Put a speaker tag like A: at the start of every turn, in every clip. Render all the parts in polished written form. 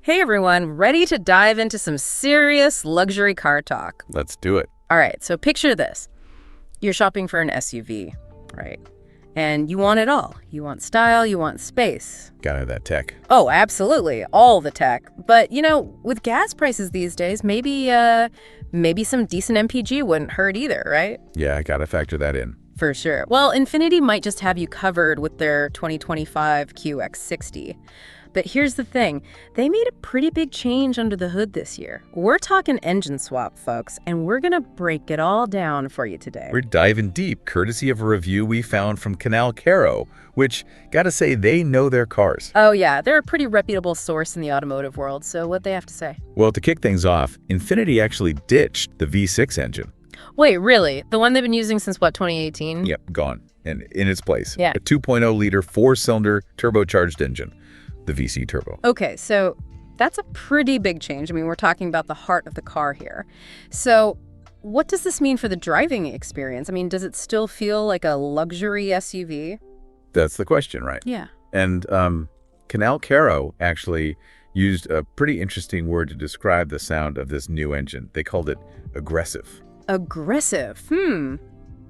A: Hey everyone, ready to dive into some serious luxury car talk.
B: Let's do it.
A: All right, so picture this. You're shopping for an SUV, right? And you want it all. You want style, you want space.
B: Gotta have that tech.
A: Oh, absolutely, all the tech. But, with gas prices these days, maybe some decent MPG wouldn't hurt either, right?
B: Yeah, I gotta factor that in.
A: For sure. Well, Infiniti might just have you covered with their 2025 QX60. But here's the thing, they made a pretty big change under the hood this year. We're talking engine swap, folks, and we're gonna break it all down for you today.
B: We're diving deep, courtesy of a review we found from Canal Caro, which, gotta say, they know their cars.
A: Oh yeah, they're a pretty reputable source in the automotive world, so what'd they have to say?
B: Well, to kick things off, Infiniti actually ditched the V6 engine.
A: Wait, really? The one they've been using since, what, 2018?
B: Yep, gone. And in its place,
A: Yeah.
B: a 2.0-liter four-cylinder turbocharged engine, the VC Turbo.
A: Okay, so that's a pretty big change. I mean, we're talking about the heart of the car here. So what does this mean for the driving experience? I mean, does it still feel like a luxury SUV?
B: That's the question, right?
A: Yeah.
B: And Canal Caro actually used a pretty interesting word to describe the sound of this new engine. They called it aggressive.
A: Aggressive.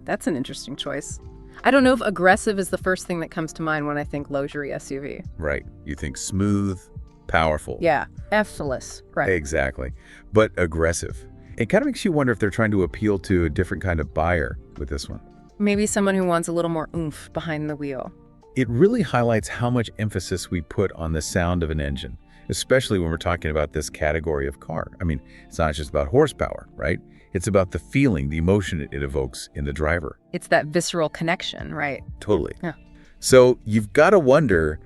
A: That's an interesting choice. I don't know if aggressive is the first thing that comes to mind when I think luxury SUV.
B: Right. You think smooth, powerful.
A: Yeah, effortless. Right.
B: Exactly. But aggressive. It kind of makes you wonder if they're trying to appeal to a different kind of buyer with this one.
A: Maybe someone who wants a little more oomph behind the wheel.
B: It really highlights how much emphasis we put on the sound of an engine, especially when we're talking about this category of car. I mean, it's not just about horsepower, right? It's about the feeling, the emotion it evokes in the driver.
A: It's that visceral connection, right?
B: Totally.
A: Yeah.
B: So you've got to wonder,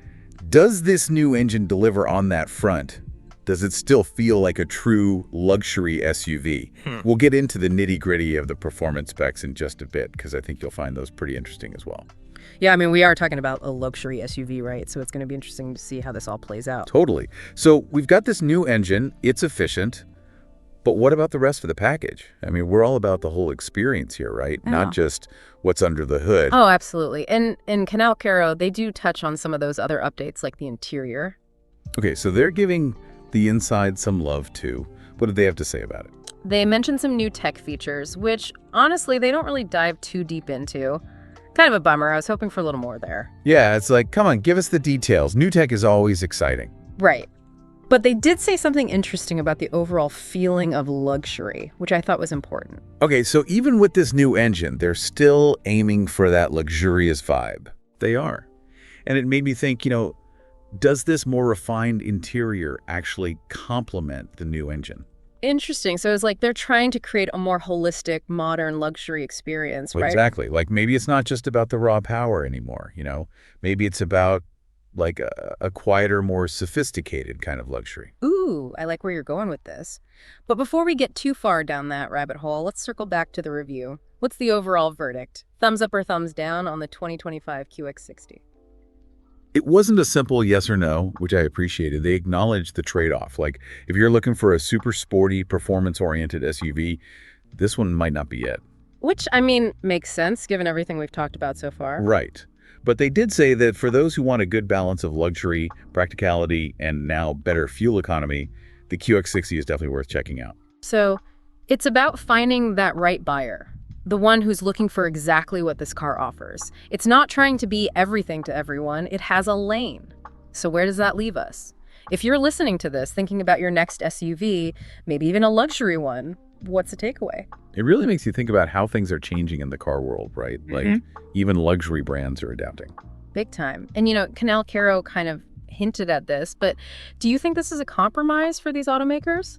B: does this new engine deliver on that front? Does it still feel like a true luxury SUV? We'll get into the nitty-gritty of the performance specs in just a bit, because I think you'll find those pretty interesting as well.
A: Yeah, I mean, we are talking about a luxury SUV, right? So it's going to be interesting to see how this all plays out.
B: Totally. So we've got this new engine. It's efficient. But what about the rest of the package? I mean, we're all about the whole experience here, right?
A: Yeah.
B: Not just what's under the hood.
A: Oh, absolutely. And in Canal Caro, they do touch on some of those other updates, like the interior.
B: Okay, so they're giving the inside some love, too. What did they have to say about it?
A: They mentioned some new tech features, which, honestly, they don't really dive too deep into. Kind of a bummer. I was hoping for a little more there.
B: Yeah, it's like, come on, give us the details. New tech is always exciting.
A: Right. But they did say something interesting about the overall feeling of luxury, which I thought was important.
B: Okay, so even with this new engine, they're still aiming for that luxurious vibe. They are. And it made me think, does this more refined interior actually complement the new engine?
A: Interesting. So it's like they're trying to create a more holistic, modern luxury experience, right?
B: Exactly. Like maybe it's not just about the raw power anymore, Maybe it's about like a quieter, more sophisticated kind of luxury.
A: Ooh, I like where you're going with this. But before we get too far down that rabbit hole, let's circle back to the review. What's the overall verdict? Thumbs up or thumbs down on the 2025 QX60?
B: It wasn't a simple yes or no, which I appreciated. They acknowledged the trade-off. Like if you're looking for a super sporty, performance-oriented SUV, this one might not be it.
A: Which, I mean, makes sense given everything we've talked about so far.
B: Right. But they did say that for those who want a good balance of luxury, practicality, and now better fuel economy, the QX60 is definitely worth checking out.
A: So it's about finding that right buyer, the one who's looking for exactly what this car offers. It's not trying to be everything to everyone. It has a lane. So where does that leave us? If you're listening to this, thinking about your next SUV, maybe even a luxury one, what's the takeaway?
B: It really makes you think about how things are changing in the car world, right? Like even luxury brands are adapting.
A: Big time. And Canal Caro kind of hinted at this, but do you think this is a compromise for these automakers?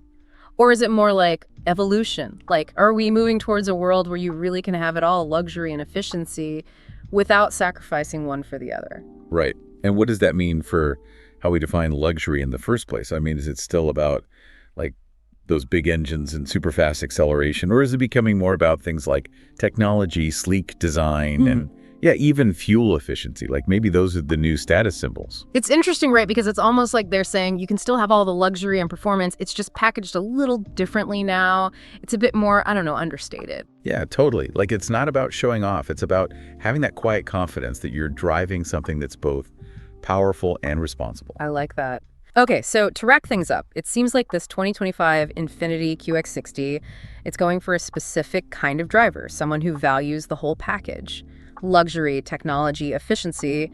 A: Or is it more like evolution? Like, are we moving towards a world where you really can have it all, luxury and efficiency, without sacrificing one for the other?
B: Right. And what does that mean for how we define luxury in the first place? I mean, is it still about like those big engines and super fast acceleration, or is it becoming more about things like technology, sleek design, and even fuel efficiency? Like maybe those are the new status symbols.
A: It's interesting, right? Because it's almost like they're saying you can still have all the luxury and performance. It's just packaged a little differently now. It's a bit more, I don't know, understated.
B: Yeah, totally. Like it's not about showing off. It's about having that quiet confidence that you're driving something that's both powerful and responsible.
A: I like that. Okay, so to wrap things up, it seems like this 2025 Infiniti QX60, it's going for a specific kind of driver, someone who values the whole package: luxury, technology, efficiency,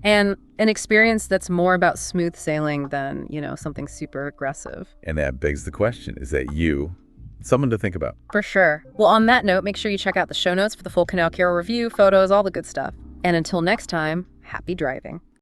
A: and an experience that's more about smooth sailing than, something super aggressive.
B: And that begs the question, is that you? Someone to think about.
A: For sure. Well, on that note, make sure you check out the show notes for the full Canal Carol review, photos, all the good stuff. And until next time, happy driving.